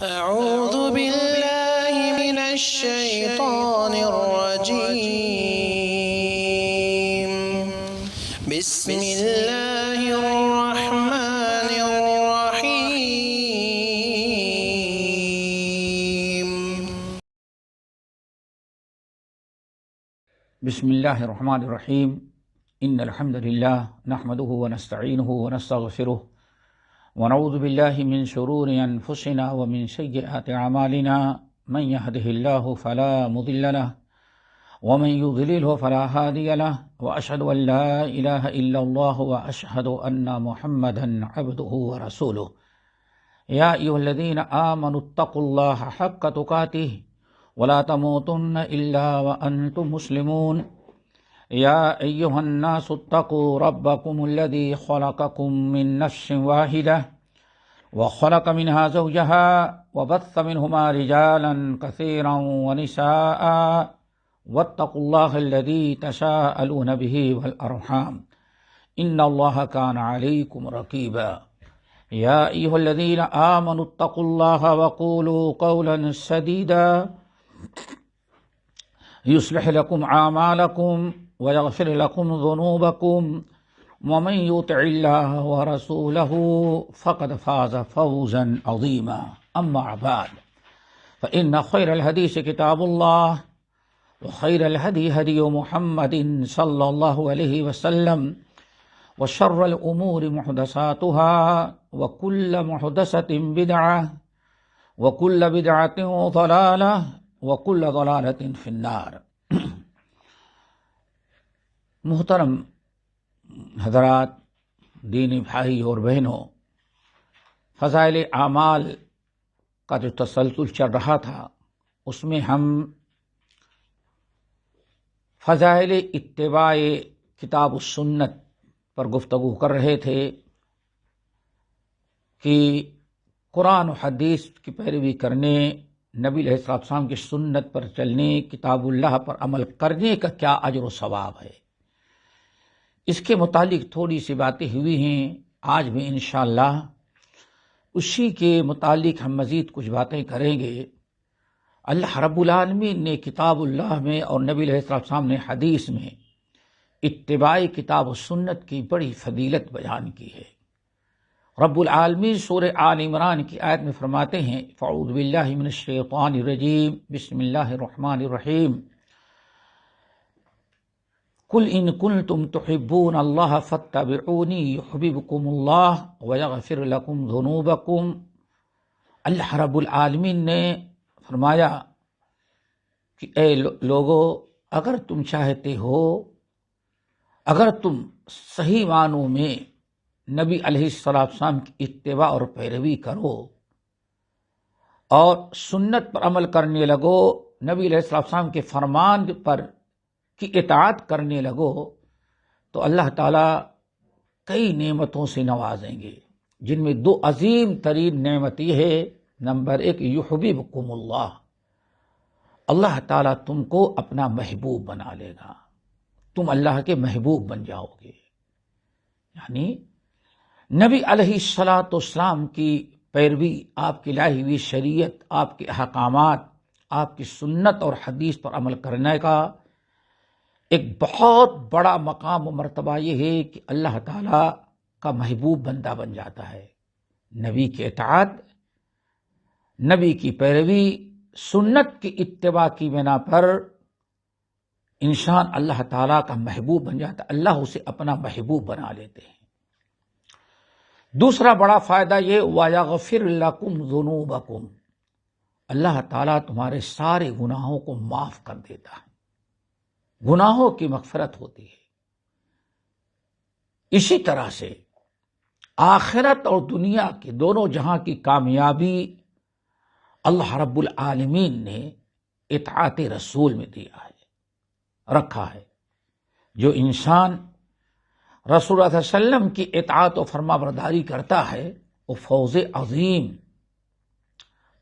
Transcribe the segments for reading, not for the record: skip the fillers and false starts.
أعوذ بالله من الشيطان الرجيم بسم الله الرحمن الرحيم بسم اللہ الرحمن الرحیم ان الحمد للہ نحمده ونستعینه ونستغفره ونعوذ باللہ من شرور انفسنا ومن سیئات اعمالنا من يهده الله فلا مضل له ومن يضلله فلا هادي له واشهد ان لا اله الا الله واشهد ان محمدا عبده ورسوله یا ایھا الذین آمنوا اتقوا الله حق تقاته ولا تموتن الا وانتم مسلمون یا ایھا الناس اتقوا ربکم الذی خلقکم من نفس واحدہ وخلق منها زوجها وبث منهما رجالا كثيرا ونساء واتقوا الله الذي تساءلون به والارحام ان الله كان عليكم رقيبا یا ایھا الذین آمنوا اتقوا الله وقولوا قولا سدیدا يصلح لكم اعمالكم ويغفر لكم ذنوبكم ومن يطع الله ورسوله فقد فاز فوزا عظيما اما بعد فان خير الحديث كتاب الله وخير الهدي هدي محمد صلى الله عليه وسلم وشر الامور محدثاتها وكل محدثة بدعة وكل بدعة ضلالة وكل ضلالة في النار۔ محترم حضرات، دینی بھائی اور بہنوں، فضائل اعمال کا جو تسلسل چل رہا تھا اس میں ہم فضائل اتباع کتاب و سنت پر گفتگو کر رہے تھے کہ قرآن و حدیث کی پیروی کرنے، نبی علیہ السلام کی سنت پر چلنے، کتاب اللہ پر عمل کرنے کا کیا اجر و ثواب ہے۔ اس کے متعلق تھوڑی سی باتیں ہوئی ہیں، آج بھی انشاءاللہ اسی کے متعلق ہم مزید کچھ باتیں کریں گے۔ اللہ رب العالمین نے کتاب اللہ میں اور نبی علیہ السلام نے حدیث میں اتباع کتاب و سنت کی بڑی فضیلت بیان کی ہے۔ رب العالمین سورہ آل عمران کی آیت میں فرماتے ہیں فاعوذ باللہ من الشیطان الرجیم بسم اللہ الرحمن الرحیم قل ان کنتم تحبون اللہ فاتبعونی یحببکم اللہ ویغفر لکم ذنوبکم۔ اللہ رب العالمین نے فرمایا کہ اے لوگو، اگر تم چاہتے ہو، اگر تم صحیح معنوں میں نبی علیہ السلام کی اتباع اور پیروی کرو اور سنت پر عمل کرنے لگو، نبی علیہ السلام کے فرمان پر کی اطاعت کرنے لگو، تو اللہ تعالیٰ کئی نعمتوں سے نوازیں گے، جن میں دو عظیم ترین نعمت یہ ہے۔ نمبر ایک، یحببکم اللہ، اللہ تعالیٰ تم کو اپنا محبوب بنا لے گا، تم اللہ کے محبوب بن جاؤ گے۔ یعنی نبی علیہ السلام کی پیروی، آپ کی لائی ہوئی شریعت، آپ کے احکامات، آپ کی سنت اور حدیث پر عمل کرنے کا ایک بہت بڑا مقام و مرتبہ یہ ہے کہ اللہ تعالیٰ کا محبوب بندہ بن جاتا ہے۔ نبی کی اطاعت، نبی کی پیروی، سنت کی اتباع کی بنا پر انسان اللہ تعالیٰ کا محبوب بن جاتا ہے، اللہ اسے اپنا محبوب بنا لیتے ہیں۔ دوسرا بڑا فائدہ یہ وَيَغْفِرْ لَكُمْ ذُنُوبَكُمْ، اللہ تعالیٰ تمہارے سارے گناہوں کو معاف کر دیتا ہے، گناہوں کی مغفرت ہوتی ہے۔ اسی طرح سے آخرت اور دنیا کے دونوں جہاں کی کامیابی اللہ رب العالمین نے اطاعت رسول میں دیا ہے، رکھا ہے۔ جو انسان رسول اللہ صلی اللہ علیہ وسلم کی اطاعت و فرما برداری کرتا ہے وہ فوز عظیم،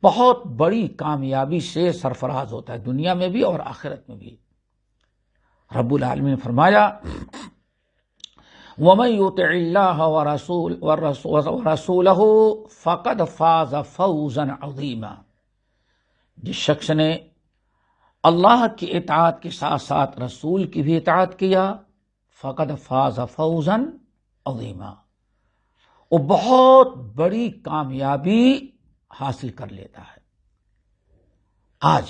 بہت بڑی کامیابی سے سرفراز ہوتا ہے، دنیا میں بھی اور آخرت میں بھی۔ رب العالمین نے فرمایا وَمَن يُطِعِ اللَّهَ وَرَسُولَهُ فَقَدْ فَازَ فَوْزًا عَظِيمًا، جس شخص نے اللہ کی اطاعت کے ساتھ ساتھ رسول کی بھی اطاعت کیا، فَقَدْ فَازَ فَوْزًا عَظِيمًا، وہ بہت بڑی کامیابی حاصل کر لیتا ہے۔ آج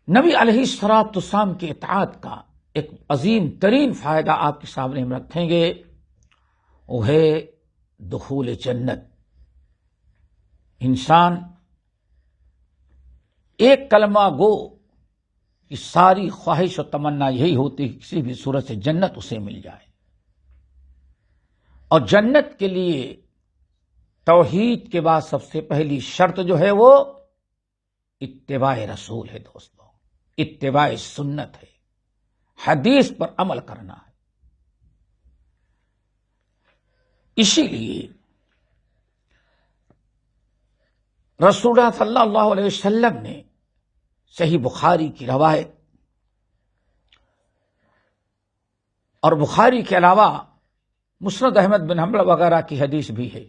نبی علیہ الصلوۃ والسلام کی اطاعت کا ایک عظیم ترین فائدہ آپ کے سامنے ہم رکھیں گے، وہ ہے دخول جنت۔ انسان ایک کلمہ گو کی ساری خواہش و تمنا یہی ہوتی کہ کسی بھی صورت سے جنت اسے مل جائے، اور جنت کے لیے توحید کے بعد سب سے پہلی شرط جو ہے وہ اتباع رسول ہے۔ دوستو، اتباع سنت ہے، حدیث پر عمل کرنا ہے۔ اسی لیے رسول اللہ صلی اللہ علیہ وسلم نے صحیح بخاری کی روایت اور بخاری کے علاوہ مسند احمد بن حنبل وغیرہ کی حدیث بھی ہے،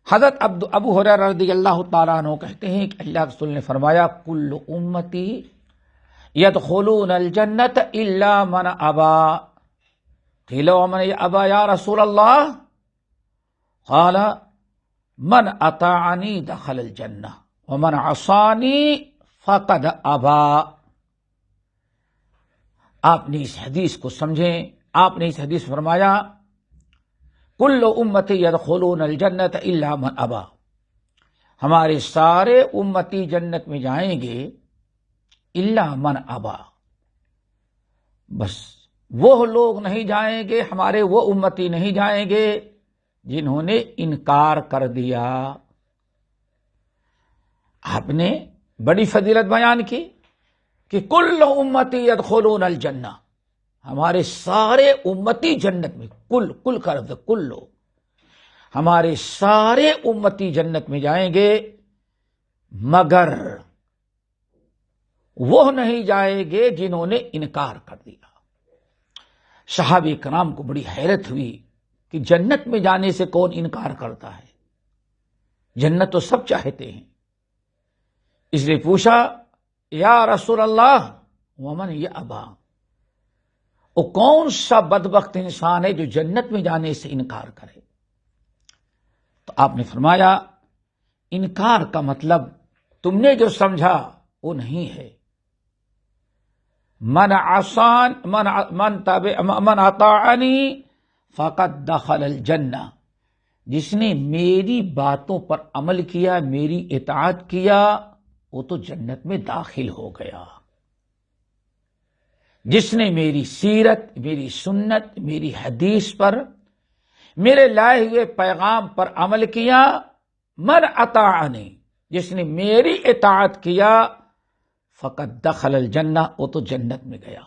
حضرت ابو ہریرہ رضی اللہ تعالیٰ عنہ کہتے ہیں کہ اللہ کے رسول نے فرمایا، کل امتی یدخلون الجنت الا من ابا، قیل ومن ابا یا رسول اللہ؟ قال من اطاعنی دخل الجنہ ومن عصانی فقد ابا۔ آپ نے اس حدیث کو سمجھیں، آپ نے اس حدیث میں فرمایا کل امتی یدخلون الجنت الا من ابا، ہمارے سارے امتی جنت میں جائیں گے الا من ابا، بس وہ لوگ نہیں جائیں گے، ہمارے وہ امتی نہیں جائیں گے جنہوں نے انکار کر دیا۔ آپ نے بڑی فضیلت بیان کی کہ کل امتی یدخلون الجنہ، ہمارے سارے امتی جنت میں، کل کا لفظ کلو، ہمارے سارے امتی جنت میں جائیں گے، مگر وہ نہیں جائیں گے جنہوں نے انکار کر دیا۔ صحابہ کرام کو بڑی حیرت ہوئی کہ جنت میں جانے سے کون انکار کرتا ہے، جنت تو سب چاہتے ہیں۔ اس لیے پوچھا، یا رسول اللہ ومن یابا، وہ کون سا بدبخت انسان ہے جو جنت میں جانے سے انکار کرے؟ تو آپ نے فرمایا، انکار کا مطلب تم نے جو سمجھا وہ نہیں ہے۔ من اطاعنی فقد دخل الجنہ، جس نے میری باتوں پر عمل کیا، میری اطاعت کیا، وہ تو جنت میں داخل ہو گیا۔ جس نے میری سیرت، میری سنت، میری حدیث پر، میرے لائے ہوئے پیغام پر عمل کیا، من اطاعنی، جس نے میری اطاعت کیا، فقد دخل الجنہ، وہ تو جنت میں گیا،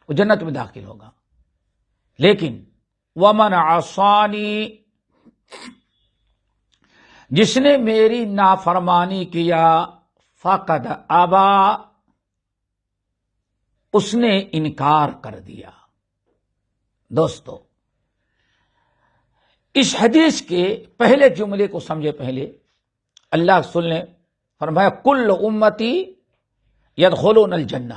وہ جنت میں داخل ہوگا۔ لیکن ومن عصانی، جس نے میری نافرمانی کیا، فقد ابا، اس نے انکار کر دیا۔ دوستو، اس حدیث کے پہلے جملے کو سمجھے پہلے اللہ رسول نے فرمایا کل امتی یدخلون الجنہ،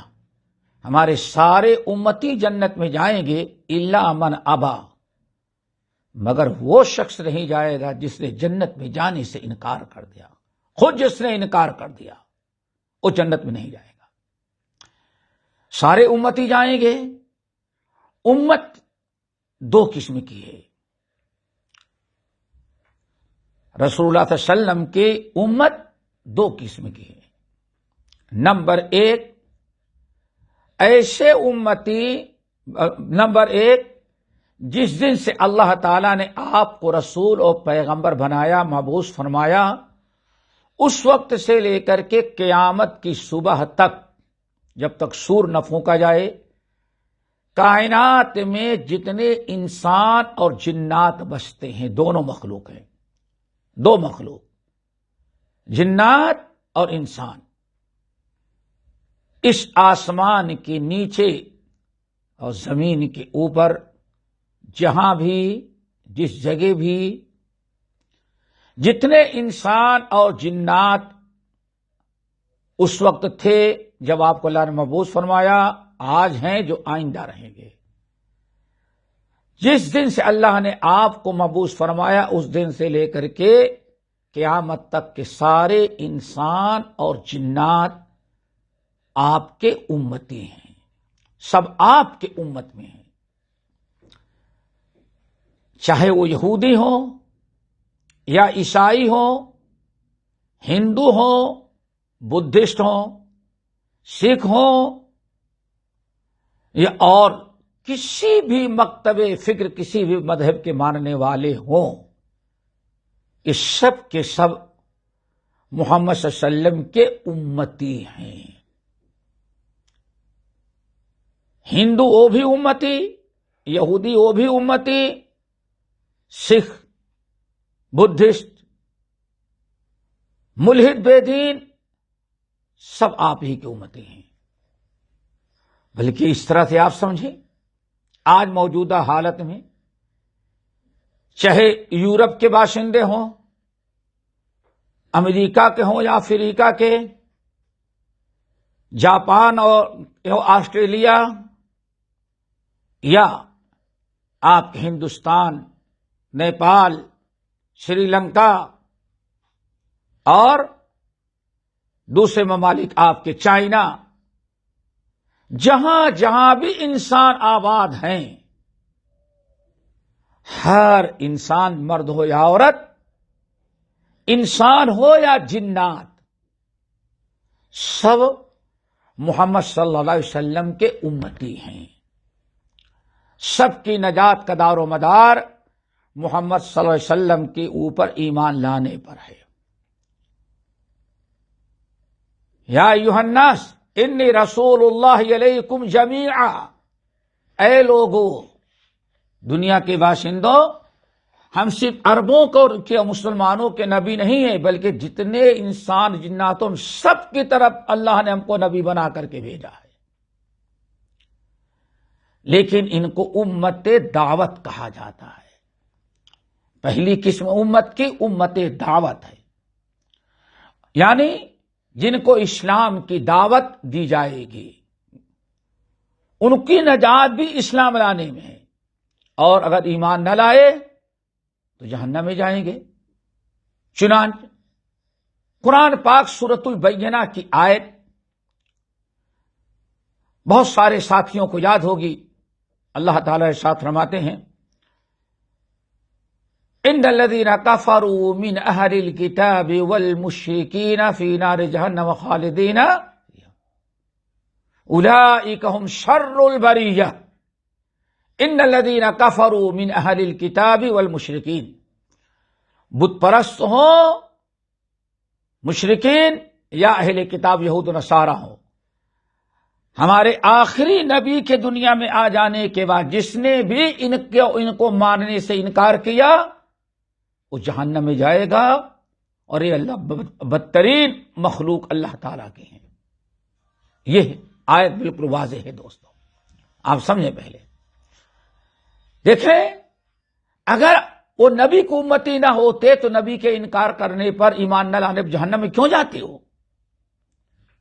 ہمارے سارے امتی جنت میں جائیں گے الا من ابا، مگر وہ شخص نہیں جائے گا جس نے جنت میں جانے سے انکار کر دیا۔ خود جس نے انکار کر دیا وہ جنت میں نہیں جائے گا۔ سارے امتی جائیں گے۔ امت دو قسم کی ہے۔ رسول اللہ صلی اللہ علیہ وسلم کی امت دو قسم کی ہے۔ نمبر ایک، ایسے امتی، نمبر ایک، جس دن سے اللہ تعالیٰ نے آپ کو رسول اور پیغمبر بنایا، مبعوث فرمایا، اس وقت سے لے کر کے قیامت کی صبح تک، جب تک سور نہ پھونکا جائے، کائنات میں جتنے انسان اور جنات بستے ہیں، دونوں مخلوق ہیں، دو مخلوق، جنات اور انسان، اس آسمان کے نیچے اور زمین کے اوپر جہاں بھی جس جگہ بھی جتنے انسان اور جنات اس وقت تھے جب آپ کو اللہ نے مبعوث فرمایا، آج ہیں، جو آئندہ رہیں گے. جس دن سے اللہ نے آپ کو مبعوث فرمایا اس دن سے لے کر کے قیامت تک کے سارے انسان اور جنات آپ کے امتی ہیں، سب آپ کے امت میں ہیں، چاہے وہ یہودی ہوں یا عیسائی ہوں، ہندو ہوں، بدھسٹ ہوں، سکھ ہوں یا اور کسی بھی مکتب فکر، کسی بھی مذہب کے ماننے والے ہوں، یہ سب کے سب محمد صلی اللہ علیہ وسلم کے امتی ہیں. ہندو وہ بھی امتی، یہودی وہ بھی امتی، سکھ، بدھسٹ، ملحد بے دین، سب آپ ہی کے امتی ہیں. بلکہ اس طرح سے آپ سمجھیں، آج موجودہ حالت میں چاہے یورپ کے باشندے ہوں، امریکہ کے ہوں یا افریقہ کے، جاپان اور آسٹریلیا، یا آپ کے ہندوستان، نیپال، سری لنکا اور دوسرے ممالک آپ کے چائنا، جہاں جہاں بھی انسان آباد ہیں، ہر انسان، مرد ہو یا عورت، انسان ہو یا جنات، سب محمد صلی اللہ علیہ وسلم کے امتی ہیں. سب کی نجات کا دار و مدار محمد صلی اللہ علیہ وسلم کے اوپر ایمان لانے پر ہے. یا ایھا الناس انی رسول اللہ علیکم جمیعا، اے لوگو، دنیا کے باشندوں، ہم صرف عربوں کے مسلمانوں کے نبی نہیں ہیں، بلکہ جتنے انسان جناتوں سب کی طرف اللہ نے ہم کو نبی بنا کر کے بھیجا ہے. لیکن ان کو امت دعوت کہا جاتا ہے. پہلی قسم امت کی امت دعوت ہے، یعنی جن کو اسلام کی دعوت دی جائے گی، ان کی نجات بھی اسلام لانے میں ہے، اور اگر ایمان نہ لائے تو جہنم میں جائیں گے. چنانچہ قرآن پاک سورۃ البینہ کی آیت بہت سارے ساتھیوں کو یاد ہوگی. اللہ تعالی ارشاد فرماتے ہیں، ان الذين كفروا من اهل الكتاب والمشركين في نار جهنم خالدين اولئك هم شر البريه. ان الذين كفروا من اهل الكتاب والمشركين، بت پرست ہوں، مشرکین یا اہل کتاب یہود و نصارہ ہوں، ہمارے آخری نبی کے دنیا میں آ جانے کے بعد جس نے بھی ان کو ماننے سے انکار کیا وہ جہنم میں جائے گا، اور یہ اللہ بدترین مخلوق اللہ تعالیٰ کے ہیں. یہ آیت بالکل واضح ہے دوستو، آپ سمجھیں. پہلے دیکھیں، اگر وہ نبی کو امتی نہ ہوتے تو نبی کے انکار کرنے پر، ایمان نہ لانے پر جہنم میں کیوں جاتے ہو؟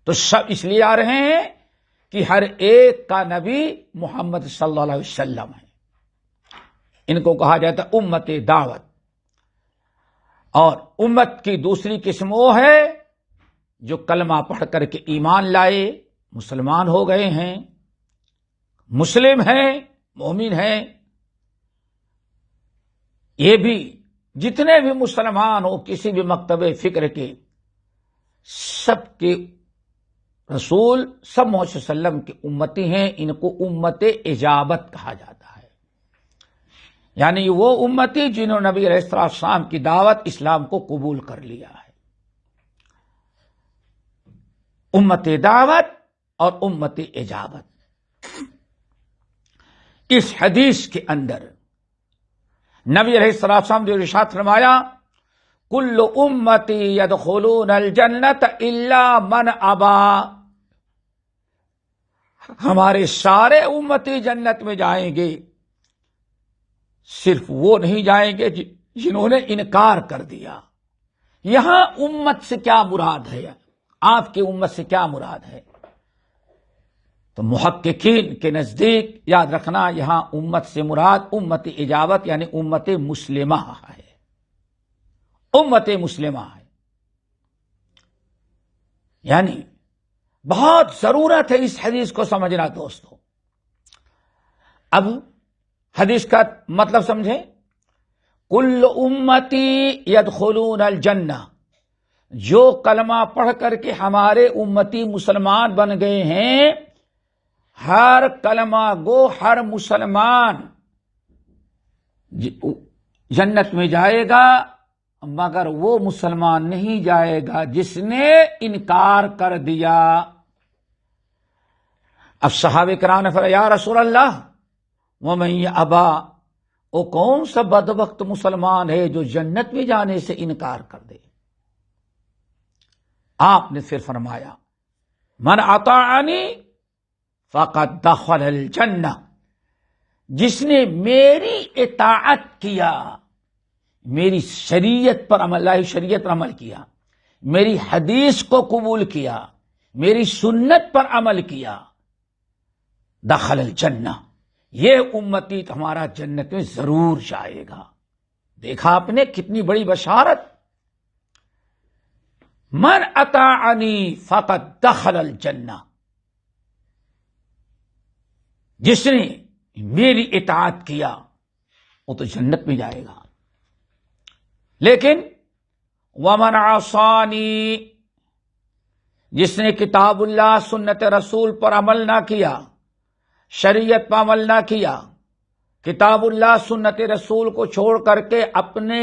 تو سب اس لیے آ رہے ہیں کہ ہر ایک کا نبی محمد صلی اللہ علیہ وسلم ہے. ان کو کہا جاتا ہے امت دعوت. اور امت کی دوسری قسم وہ ہے جو کلمہ پڑھ کر کے ایمان لائے، مسلمان ہو گئے ہیں، مسلم ہیں، مومن ہیں. یہ بھی جتنے بھی مسلمان ہو کسی بھی مکتب فکر کے، سب کے رسول سب محمد صلی اللہ علیہ وسلم کے امتی ہیں. ان کو امت اجابت کہا جاتا ہے، یعنی وہ امتی جنہوں نے نبی علیہ السلام کی دعوت اسلام کو قبول کر لیا ہے. امت دعوت اور امت اجابت. اس حدیث کے اندر نبی علیہ السلام نے ارشاد فرمایا، کل امتی یدخلون الجنت الا من ابا. ہمارے سارے امتی جنت میں جائیں گے، صرف وہ نہیں جائیں گے جنہوں نے انکار کر دیا۔ یہاں امت سے کیا مراد ہے؟ آپ کی امت سے کیا مراد ہے؟ تو محققین کے نزدیک یاد رکھنا، یہاں امت سے مراد امت اجابت یعنی امت مسلمہ ہے، امت مسلمہ ہے۔ یعنی بہت ضرورت ہے اس حدیث کو سمجھنا دوستو۔ اب حدیث کا مطلب سمجھیں، کل امتی یدخلون الجنہ، جو کلمہ پڑھ کر کے ہمارے امتی مسلمان بن گئے ہیں، ہر کلمہ گو ہر مسلمان جنت میں جائے گا، مگر وہ مسلمان نہیں جائے گا جس نے انکار کر دیا۔ اب صحابہ کرام نے فرمایا یا رسول اللہ ومن یأبی، وہ کون سا بدبخت مسلمان ہے جو جنت میں جانے سے انکار کر دے؟ آپ نے پھر فرمایا من اطاعنی فقد دخل الجنہ، جس نے میری اطاعت کیا، میری شریعت پر عمل، اللہ شریعت پر عمل کیا، میری حدیث کو قبول کیا، میری سنت پر عمل کیا، دخل الجنہ، یہ امتی تمہارا جنت میں ضرور جائے گا۔ دیکھا آپ نے کتنی بڑی بشارت، من اطاعنی فقد دخل الجنہ، جس نے میری اطاعت کیا وہ تو جنت میں جائے گا۔ لیکن ومن عصانی، جس نے کتاب اللہ سنت رسول پر عمل نہ کیا، شریعت پر عمل نہ کیا، کتاب اللہ سنت رسول کو چھوڑ کر کے اپنے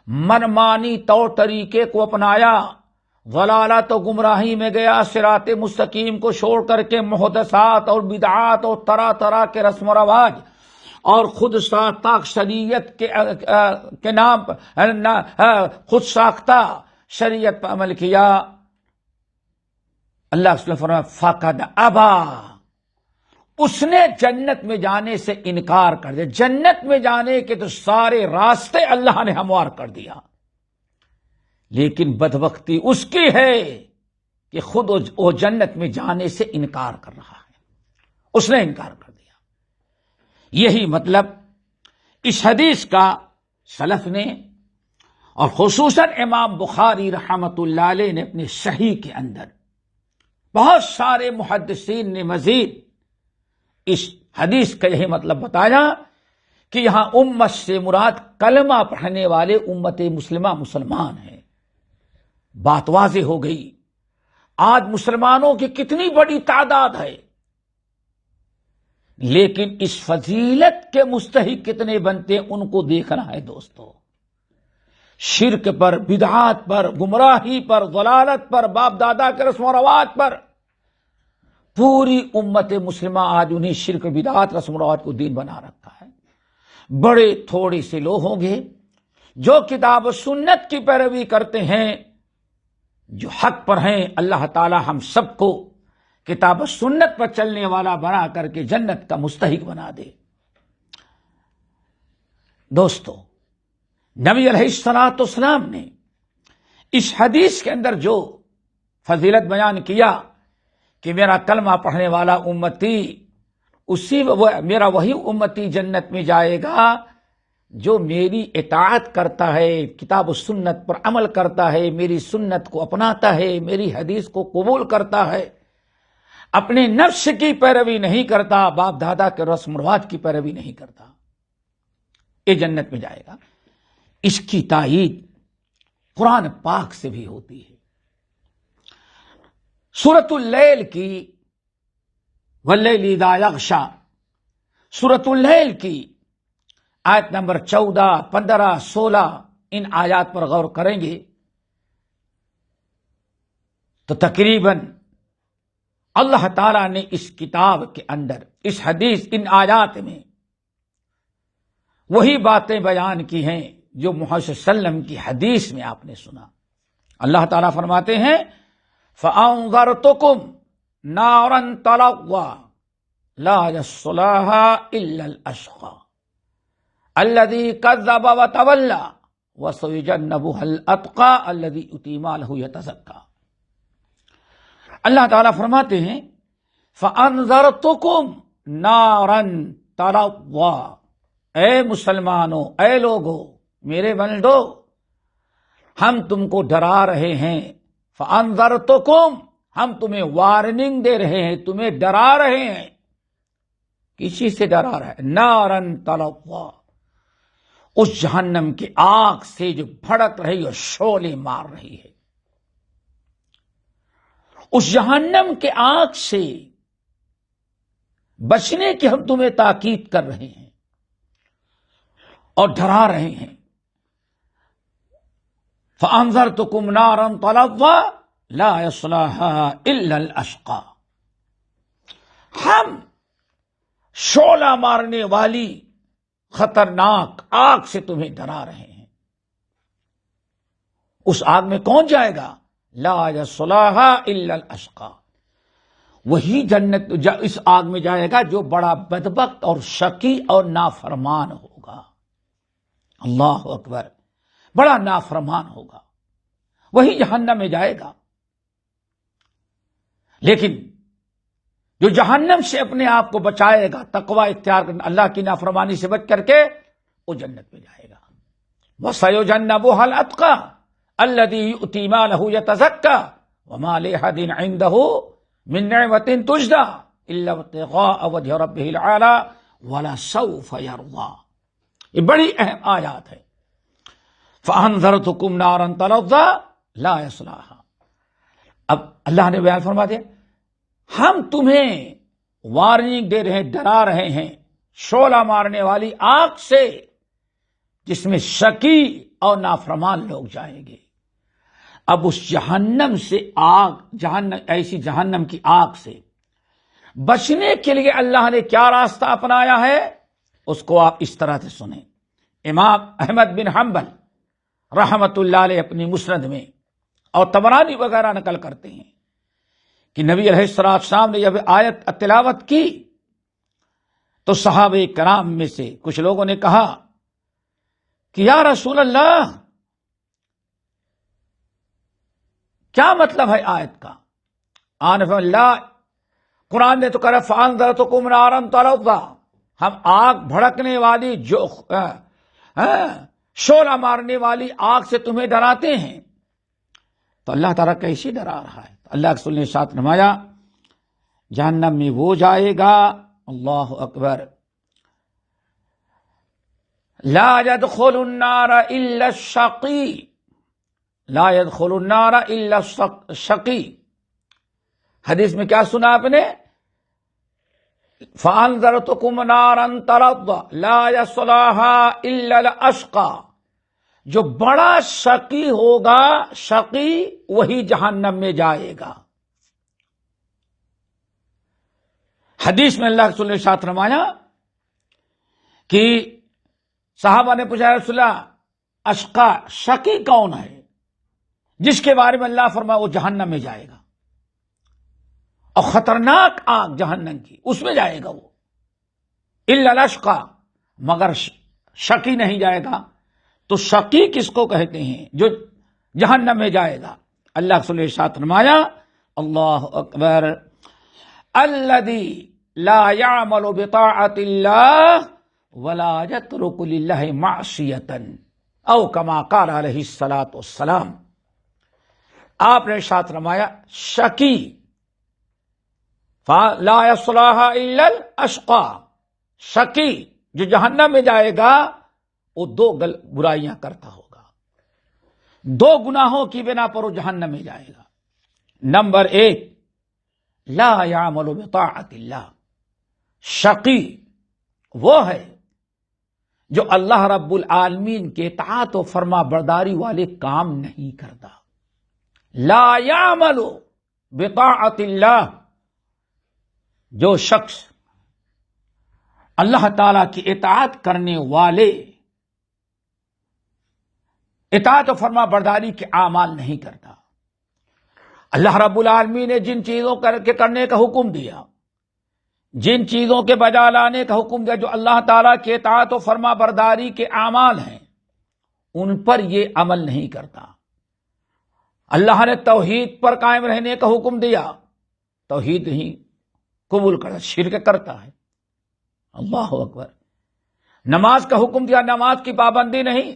منمانی طور طریقے کو اپنایا، ضلالت و گمراہی میں گیا، صراط مستقیم کو چھوڑ کر کے محدثات اور بدعات اور طرح طرح کے رسم و رواج اور خود ساختہ شریعت کے نام خود ساختہ شریعت پر عمل کیا، اللہ اس نے فرمایا فقد ابا، اس نے جنت میں جانے سے انکار کر دیا۔ جنت میں جانے کے تو سارے راستے اللہ نے ہموار کر دیا، لیکن بدبختی اس کی ہے کہ خود وہ جنت میں جانے سے انکار کر رہا ہے، اس نے انکار کر دیا۔ یہی مطلب اس حدیث کا سلف نے اور خصوصاً امام بخاری رحمۃ اللہ علیہ نے اپنے صحیح کے اندر، بہت سارے محدثین نے مزید اس حدیث کا یہی مطلب بتایا کہ یہاں امت سے مراد کلمہ پڑھنے والے امت مسلمہ مسلمان ہیں۔ بات واضح ہو گئی، آج مسلمانوں کی کتنی بڑی تعداد ہے، لیکن اس فضیلت کے مستحق کتنے بنتے ہیں ان کو دیکھنا ہے دوستو۔ شرک پر، بدعات پر، گمراہی پر، ضلالت پر، باپ دادا کے رسم و رواج پر پوری امت مسلمہ آج انہیں شرک، بدعات، رسم و رواج کو دین بنا رکھا ہے۔ بڑے تھوڑے سے لوگ ہوں گے جو کتاب و سنت کی پیروی کرتے ہیں، جو حق پر ہیں۔ اللہ تعالی ہم سب کو کتاب و سنت پر چلنے والا بنا کر کے جنت کا مستحق بنا دے۔ دوستو، نبی علیہ الصلوۃ والسلام نے اس حدیث کے اندر جو فضیلت بیان کیا کہ میرا کلمہ پڑھنے والا امتی، میرا وہی امتی جنت میں جائے گا جو میری اطاعت کرتا ہے، کتاب و سنت پر عمل کرتا ہے، میری سنت کو اپناتا ہے، میری حدیث کو قبول کرتا ہے، اپنے نفس کی پیروی نہیں کرتا، باپ دادا کے رسم و رواج کی پیروی نہیں کرتا، یہ جنت میں جائے گا۔ اس کی تائید قرآن پاک سے بھی ہوتی ہے۔ سورۃ اللیل کی واللیل اذا یغشی، سورۃ اللیل کی آیت نمبر 14، 15، 16 ان آیات پر غور کریں گے تو تقریباً اللہ تعالیٰ نے اس کتاب کے اندر، اس حدیث، ان آیات میں وہی باتیں بیان کی ہیں جو محمد صلی اللہ علیہ وسلم کی حدیث میں آپ نے سنا۔ اللہ تعالیٰ فرماتے ہیں فَأَنذَرْتُكُمْ نارا تلظى لا يصلاها الا الاشقى الذي كذب وتولى وسيجنبها الاتقى الذي يؤتي ماله يتزكى. اللہ تعالیٰ فرماتے ہیں فَأَنذَرْتُكُمْ نَارًا تَلَظَّىٰ، اے مسلمانوں، اے لوگو، میرے بندو، ہم تم کو ڈرا رہے ہیں. فَأَنذَرْتُكُمْ، ہم تمہیں وارننگ دے رہے ہیں، تمہیں ڈرا رہے ہیں. کسی سے ڈرا رہا ہے؟ نَارًا تَلَظَّىٰ، اس جہنم کی آگ سے جو بھڑک رہی اور شعلے مار رہی ہے. اس جہنم کے آگ سے بچنے کی ہم تمہیں تاکید کر رہے ہیں اور ڈرا رہے ہیں. فَأَنذَرْتُكُمْ نَارًا تَلَظَّىٰ لَا يَصْلَاهَا إِلَّا الْأَشْقَىٰ، ہم شعلہ مارنے والی خطرناک آگ سے تمہیں ڈرا رہے ہیں. اس آگ میں کون جائے گا؟ لا يصلاها الا الاشقى، وہی جنت اس آگ میں جائے گا جو بڑا بدبخت اور شقی اور نافرمان ہوگا. اللہ اکبر، بڑا نافرمان ہوگا، وہی جہنم میں جائے گا. لیکن جو جہنم سے اپنے آپ کو بچائے گا، تقوی اختیار کر اللہ کی نافرمانی سے بچ کر کے، وہ جنت میں جائے گا. وَسَيُجَنَّبُهَا الْأَتْقَى الَّذِي يُؤْتِي مَالَهُ يَتَزَكَّى وَمَا لِأَحَدٍ عِندَهُ مِن نِّعْمَةٍ تُجْزَىٰ إِلَّا ابْتِغَاءَ وَجْهِ رَبِّهِ الْأَعْلَىٰ وَلَسَوْفَ يَرْضَىٰ. یہ بڑی اہم آیات ہے. فَأَنذَرْتُكُمْ نَارًا تَلَظَّىٰ لَا يَصْلَاهَا. اب اللہ نے بیان فرما دیا، ہم تمہیں وارننگ دے رہے ہیں، ڈرا رہے ہیں شعلہ مارنے والی آگ سے جس میں شقی اور نافرمان لوگ جائیں گے. اب اس جہنم سے ایسی جہنم کی آگ سے بچنے کے لیے اللہ نے کیا راستہ اپنایا ہے، اس کو آپ اس طرح سے سنیں. امام احمد بن حنبل رحمت اللہ علیہ اپنی مسند میں اور طبرانی وغیرہ نقل کرتے ہیں کہ نبی علیہ السلام نے جب آیت تلاوت کی تو صحابہ کرام میں سے کچھ لوگوں نے کہا کہ یا رسول اللہ، کیا مطلب ہے آیت کا؟ اللہ قرآن نے تو کہا فَأَنذَرْتُكُمْ نَارًا تَلَظَّىٰ، ہم آگ بھڑکنے والی جو شعلہ مارنے والی آگ سے تمہیں ڈراتے ہیں. تو اللہ تعالیٰ کیسے ڈرا رہا ہے؟ اللہ کے رسول نے ارشاد فرمایا جہنم میں وہ جائے گا، اللہ اکبر، لا يدخل النار الا الشقی، لا يدخل النار الا الشقی. حدیث میں کیا سنا آپ نے؟ فَأَنذَرْتُكُمْ نَارًا تَلَظَّىٰ لَا يَصْلَاهَا إِلَّا الْأَشْقَىٰ. جو بڑا شقی ہوگا، شقی وہی جہنم میں جائے گا. حدیث میں اللہ کے رسول نے ارشاد فرمایا کہ صحابہ نے پوچھا رسول اللہ اشقا، شقی کون ہے جس کے بارے میں اللہ فرمایا وہ جہنم میں جائے گا، اور خطرناک آگ جہنم کی اس میں جائے گا وہ. الا الاشقا، مگر شقی نہیں جائے گا. تو شقی کس کو کہتے ہیں؟ جو جہنم میں جائے گا. اللہ کے رسول نے ارشاد فرمایا اللہ اکبر، الذی لا يعمل بطاعت اللہ ولا يترك للہ معصیتا، او کما قال علیہ الصلاۃ والسلام. آپ نے ارشاد فرمایا شقی لا يصلاها الا الاشقى، شقی جو جہنم میں جائے گا وہ دو برائیاں کرتا ہوگا، دو گناہوں کی بنا پر وہ جہنم میں جائے گا. نمبر ایک، لا يعمل بطاعت اللہ، شقی وہ ہے جو اللہ رب العالمین کے اطاعت و فرما برداری والے کام نہیں کرتا. لا يعمل بطاعت اللہ، جو شخص اللہ تعالی کی اطاعت کرنے والے اطاعت و فرما برداری کے اعمال نہیں کرتا. اللہ رب العالمین نے جن چیزوں کے کرنے کا حکم دیا، جن چیزوں کے بجا لانے کا حکم دیا، جو اللہ تعالیٰ کے اطاعت و فرما برداری کے اعمال ہیں، ان پر یہ عمل نہیں کرتا۔ اللہ نے توحید پر قائم رہنے کا حکم دیا، توحید نہیں قبول کرتا، شرک کرتا ہے۔ اللہ اکبر۔ نماز کا حکم دیا، نماز کی پابندی نہیں،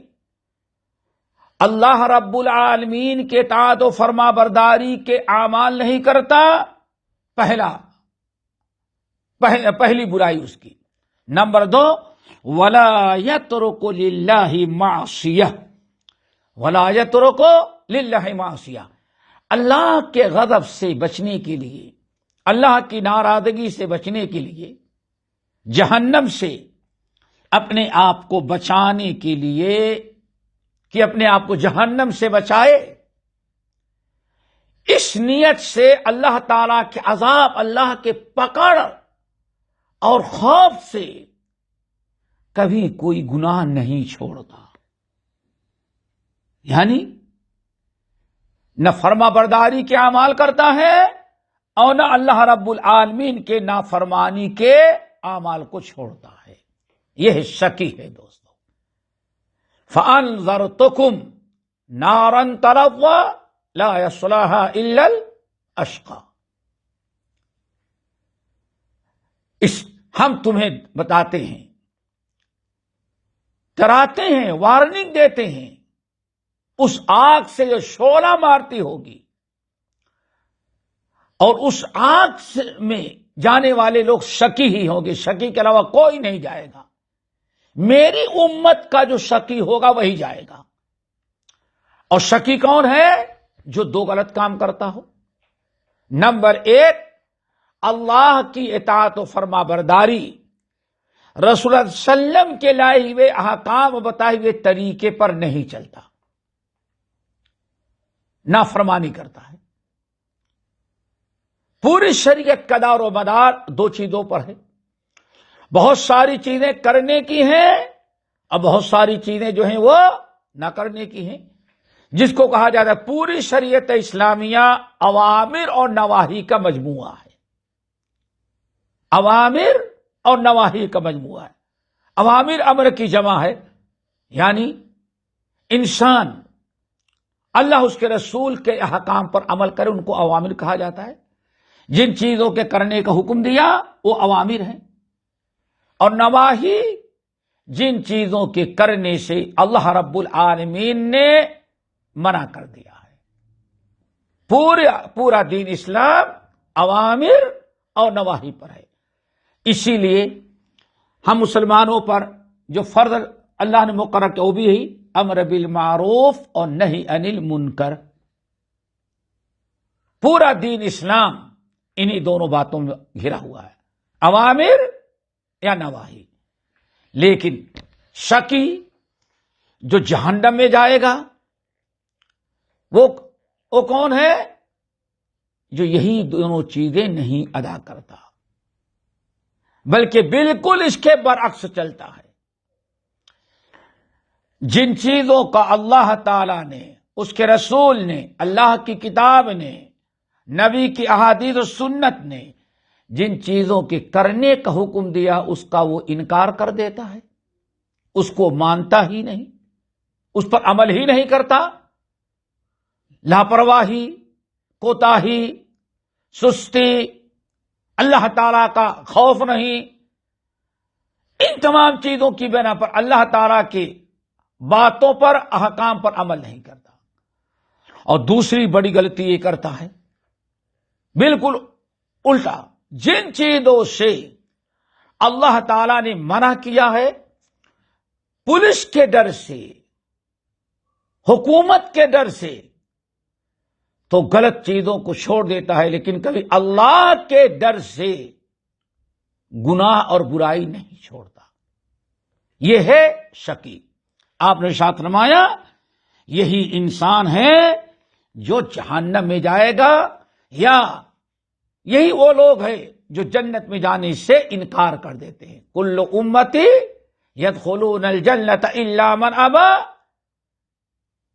اللہ رب العالمین کے اطاعت و فرما برداری کے اعمال نہیں کرتا، پہلی برائی اس کی۔ نمبر 2، وَلَا يَتْرُكُ لِلَّهِ مَعْصِيَةً، وَلَا يَتْرُكُ لِلَّهِ مَعْصِيَةً، اللہ کے غضب سے بچنے کے لیے، اللہ کی ناراضگی سے بچنے کے لیے، جہنم سے اپنے آپ کو بچانے کے لیے کہ اپنے آپ کو جہنم سے بچائے، اس نیت سے اللہ تعالی کے عذاب، اللہ کے پکڑ اور خوف سے کبھی کوئی گناہ نہیں چھوڑتا، یعنی نہ فرما برداری کے اعمال کرتا ہے اور نہ اللہ رب العالمین کے نافرمانی کے اعمال کو چھوڑتا ہے۔ یہ شکی ہے دوستو۔ فَأَنذَرْتُكُمْ نَارًا تَلَظَّىٰ لَا يَصْلَاهَا إِلَّا الْأَشْقَىٰ، ہم تمہیں بتاتے ہیں، ڈراتے ہیں، وارننگ دیتے ہیں اس آگ سے جو شعلہ مارتی ہوگی، اور اس آگ میں جانے والے لوگ شکی ہی ہوں گے، شکی کے علاوہ کوئی نہیں جائے گا۔ میری امت کا جو شکی ہوگا وہی جائے گا۔ اور شکی کون ہے؟ جو دو غلط کام کرتا ہو۔ نمبر 1، اللہ کی اطاعت و فرما برداری، رسول اللہ صلی اللہ علیہ وسلم کے لائے ہوئے احکام و بتائے ہوئے طریقے پر نہیں چلتا، نافرمانی کرتا ہے۔ پوری شریعت کا دار و مدار دو چیزوں پر ہے، بہت ساری چیزیں کرنے کی ہیں اور بہت ساری چیزیں جو ہیں وہ نہ کرنے کی ہیں، جس کو کہا جاتا ہے پوری شریعت اسلامیہ اوامر اور نواہی کا مجموعہ ہے۔ اوامر اور نواہی کا مجموعہ ہے۔ اوامر امر کی جمع ہے، یعنی انسان اللہ اس کے رسول کے احکام پر عمل کرے، ان کو اوامر کہا جاتا ہے۔ جن چیزوں کے کرنے کا حکم دیا وہ اوامر ہیں، اور نواہی جن چیزوں کے کرنے سے اللہ رب العالمین نے منع کر دیا ہے۔ پورا دین اسلام اوامر اور نواہی پر ہے۔ اسی لیے ہم مسلمانوں پر جو فرض اللہ نے مقرر کیا وہ بھی ہے امر بالمعروف اور نہی عن المنکر۔ پورا دین اسلام انہی دونوں باتوں میں گھرا ہوا ہے، اوامر یا نواہی۔ لیکن شکی جو جہنم میں جائے گا وہ کون ہے؟ جو یہی دونوں چیزیں نہیں ادا کرتا، بلکہ بالکل اس کے برعکس چلتا ہے۔ جن چیزوں کا اللہ تعالی نے، اس کے رسول نے، اللہ کی کتاب نے، نبی کی احادیث و سنت نے جن چیزوں کے کرنے کا حکم دیا اس کا وہ انکار کر دیتا ہے، اس کو مانتا ہی نہیں، اس پر عمل ہی نہیں کرتا، لاپرواہی، کوتاہی، سستی، اللہ تعالیٰ کا خوف نہیں، ان تمام چیزوں کی بنا پر اللہ تعالیٰ کی باتوں پر، احکام پر عمل نہیں کرتا۔ اور دوسری بڑی غلطی یہ کرتا ہے بالکل الٹا، جن چیزوں سے اللہ تعالیٰ نے منع کیا ہے، پولیس کے ڈر سے، حکومت کے ڈر سے، تو غلط چیزوں کو چھوڑ دیتا ہے، لیکن کبھی اللہ کے ڈر سے گناہ اور برائی نہیں چھوڑتا۔ یہ ہے شکی۔ آپ نے ساتھ فرمایا یہی انسان ہے جو جہنم میں جائے گا، یا یہی وہ لوگ ہیں جو جنت میں جانے سے انکار کر دیتے ہیں۔ کل امتی یدخلون الجنت الا من ابا،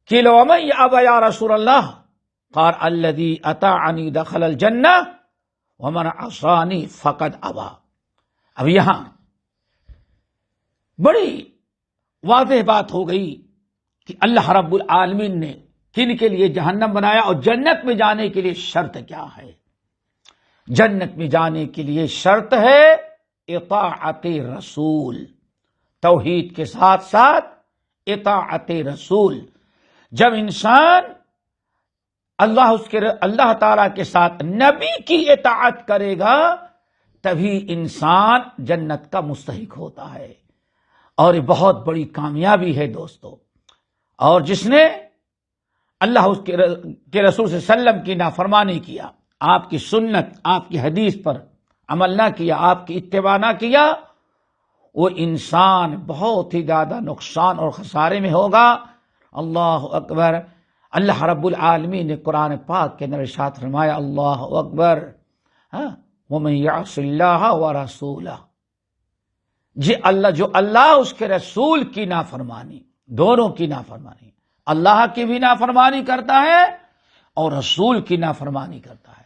قیل ومن ابا یا رسول اللہ، قال الذی اطاعنی دخل الجنہ ومن عصانی فقد ابا۔ اب یہاں بڑی واضح بات ہو گئی کہ اللہ رب العالمین نے کن کے لیے جہنم بنایا اور جنت میں جانے کے لیے شرط کیا ہے۔ جنت میں جانے کے لیے شرط ہے اطاعت رسول، توحید کے ساتھ ساتھ اطاعت رسول۔ جب انسان اللہ تعالی کے ساتھ نبی کی اطاعت کرے گا تبھی انسان جنت کا مستحق ہوتا ہے، اور یہ بہت بڑی کامیابی ہے دوستو۔ اور جس نے اللہ اس کے رسول صلی اللہ علیہ وسلم کی نافرمانی کیا، آپ کی سنت، آپ کی حدیث پر عمل نہ کیا، آپ کی اتباع نہ کیا، وہ انسان بہت ہی زیادہ نقصان اور خسارے میں ہوگا۔ اللہ اکبر۔ اللہ رب العالمین نے قرآن پاک کے اندر ارشاد فرمایا، اللہ اکبر، وَمَن يَعْصِ اللَّهَ وَرَسُولَهُ، جو اللہ اس کے رسول کی نافرمانی، دونوں کی نافرمانی، اللہ کی بھی نافرمانی کرتا ہے اور رسول کی نافرمانی کرتا ہے۔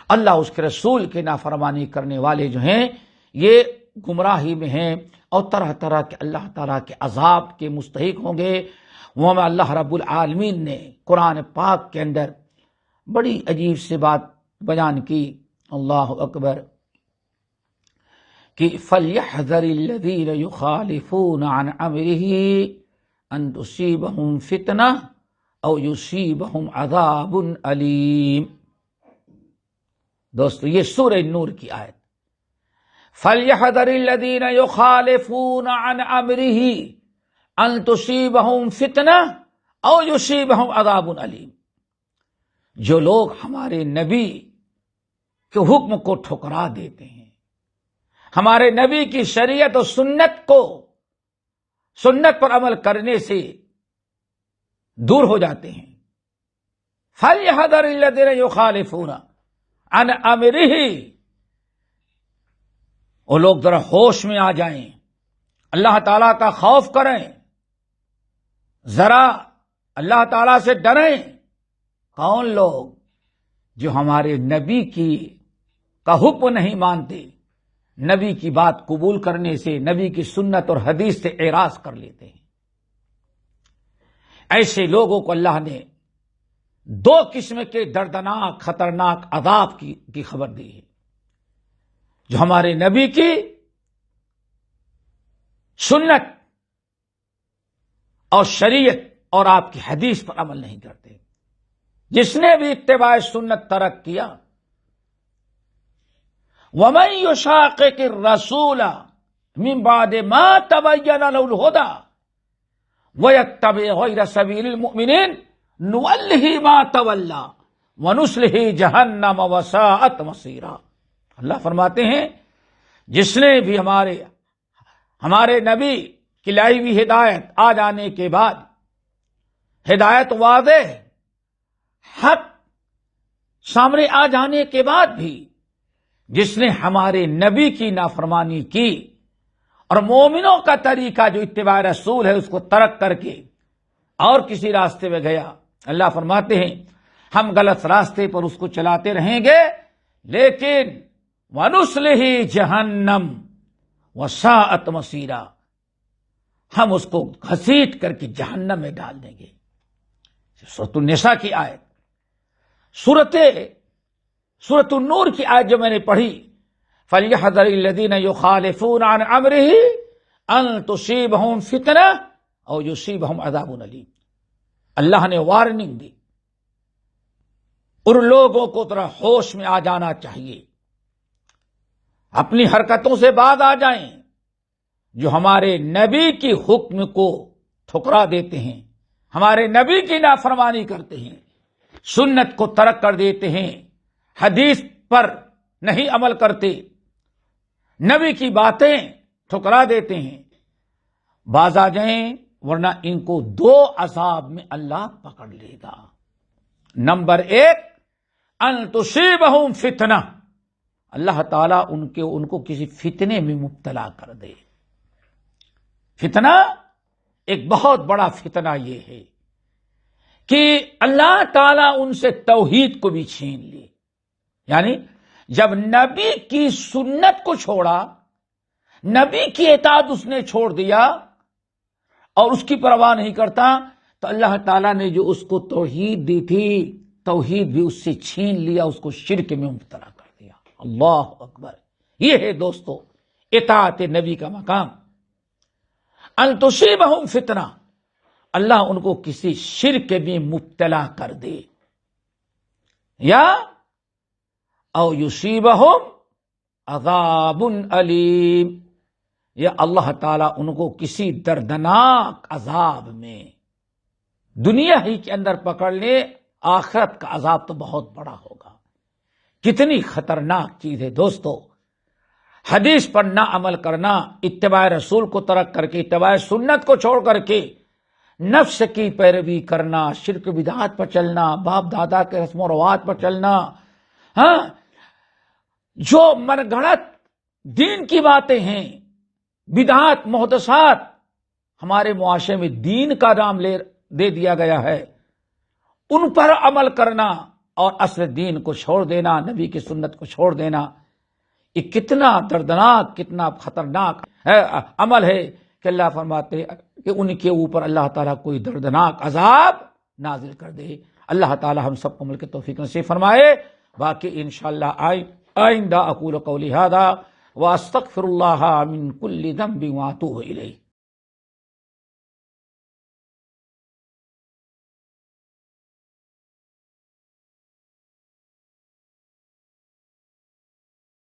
اللہ اس کے رسول کی نافرمانی کرنے والے جو ہیں یہ گمراہی میں ہیں اور طرح طرح کے اللہ تعالیٰ کے عذاب کے مستحق ہوں گے۔ وہ میں اللہ رب العالمین نے قرآن پاک کے اندر بڑی عجیب سی بات بیان کی، اللہ اکبر، کہ فَلْيَحْذَرِ الَّذِينَ يُخَالِفُونَ عَنْ أَمْرِهِ أَن تُصِيبَهُمْ فِتْنَةٌ أَوْ يُصِيبَهُمْ عَذَابٌ أَلِيمٌ۔ دوستو یہ سورہ نور کی آیت، فَلْيَحْذَرِ الَّذِينَ يُخَالِفُونَ عَنْ أَمْرِهِ أَن تُصِيبَهُمْ فِتْنَةٌ أَوْ يُصِيبَهُمْ عَذَابٌ أَلِيمٌ۔ جو لوگ ہمارے نبی کے حکم کو ٹھکرا دیتے ہیں، ہمارے نبی کی شریعت و سنت پر عمل کرنے سے دور ہو جاتے ہیں، فَلْيَحْذَرِ الَّذِينَ يُخَالِفُونَ عَنْ أَمْرِهِ، وہ لوگ ذرا ہوش میں آ جائیں، اللہ تعالیٰ کا خوف کریں، ذرا اللہ تعالیٰ سے ڈریں۔ کون لوگ؟ جو ہمارے نبی کا حکم نہیں مانتے، نبی کی بات قبول کرنے سے، نبی کی سنت اور حدیث سے اعراض کر لیتے ہیں۔ ایسے لوگوں کو اللہ نے دو قسم کے دردناک خطرناک عذاب کی خبر دی ہے۔ جو ہمارے نبی کی سنت اور شریعت اور آپ کی حدیث پر عمل نہیں کرتے، جس نے بھی اتباع سنت ترک کیا، وَمَن يُشَاقِقِ الرَّسُولَ مِن بَعْدِ مَا تَبَيَّنَ لَهُ الْهُدَىٰ وَيَتَّبِعْ غَيْرَ سَبِيلِ الْمُؤْمِنِينَ نُوَلِّهِ مَا تَوَلَّىٰ وَنُصْلِهِ جَهَنَّمَ وَسَاءَتْ مَصِيرًا۔ اللہ فرماتے ہیں جس نے بھی ہمارے نبی کی لائی ہوئی ہدایت آ جانے کے بعد، ہدایت واضح حق سامنے آ جانے کے بعد بھی جس نے ہمارے نبی کی نافرمانی کی اور مومنوں کا طریقہ جو اتباع رسول ہے اس کو ترک کر کے اور کسی راستے میں گیا، اللہ فرماتے ہیں ہم غلط راستے پر اس کو چلاتے رہیں گے، لیکن وَنُصْلِهِ جَهَنَّمَ وَسَاءَتْ مَصِيرًا، ہم اس کو گھسیٹ کر کے جہنم میں ڈال دیں گے۔ سورۃ النساء کی آیت، سورۃ النور کی آیت جو میں نے پڑھی، فَلْيَحْذَرِ الَّذِينَ يُخَالِفُونَ عَنْ أَمْرِهِ أَن تُصِيبَهُمْ فِتْنَةٌ أَوْ يُصِيبَهُمْ عَذَابٌ أَلِيمٌ۔ اللہ نے وارننگ دی، ان لوگوں کو ذرا ہوش میں آ جانا چاہیے، اپنی حرکتوں سے باز آ جائیں جو ہمارے نبی کی حکم کو ٹھکرا دیتے ہیں، ہمارے نبی کی نافرمانی کرتے ہیں، سنت کو ترک کر دیتے ہیں، حدیث پر نہیں عمل کرتے، نبی کی باتیں ٹھکرا دیتے ہیں، باز آ جائیں، ورنہ ان کو دو عذاب میں اللہ پکڑ لے گا۔ نمبر 1، ان تصیبہم فتنہ، اللہ تعالیٰ ان کو کسی فتنے میں مبتلا کر دے۔ فتنہ، ایک بہت بڑا فتنہ یہ ہے کہ اللہ تعالیٰ ان سے توحید کو بھی چھین لی. یعنی جب نبی کی سنت کو چھوڑا، نبی کی اطاعت اس نے چھوڑ دیا اور اس کی پرواہ نہیں کرتا، تو اللہ تعالیٰ نے جو اس کو توحید دی تھی، توحید بھی اس سے چھین لیا، اس کو شرک میں مبتلا کر دیا. اللہ اکبر. یہ ہے دوستو اطاعت نبی کا مقام. ان تصیبہم فتنہ، اللہ ان کو کسی شرک میں مبتلا کر دے، یا او یصیبہم عذاب علیم، یا اللہ تعالیٰ ان کو کسی دردناک عذاب میں دنیا ہی کے اندر پکڑ لے. آخرت کا عذاب تو بہت بڑا ہوگا. کتنی خطرناک چیز ہے دوستو. حدیث پر نہ عمل کرنا، اتباع رسول کو ترک کر کے، اتباع سنت کو چھوڑ کر کے نفس کی پیروی کرنا، شرک بدعات پر چلنا، باپ دادا کے رسم و رواج پر چلنا، ہاں جو من گھڑت دین کی باتیں ہیں، بدعات محدثات ہمارے معاشرے میں دین کا نام دے دیا گیا ہے، ان پر عمل کرنا اور اصل دین کو چھوڑ دینا، نبی کی سنت کو چھوڑ دینا، یہ کتنا دردناک، کتنا خطرناک عمل ہے کہ اللہ فرماتے ہیں کہ ان کے اوپر اللہ تعالیٰ کوئی دردناک عذاب نازل کر دے. اللہ تعالیٰ ہم سب کو عمل کی توفیق نصیب فرمائے. باقی انشاءاللہ آئندہ اقول قولی ھذا واستغفر اللہ من کل ذنب واتوب الیہ.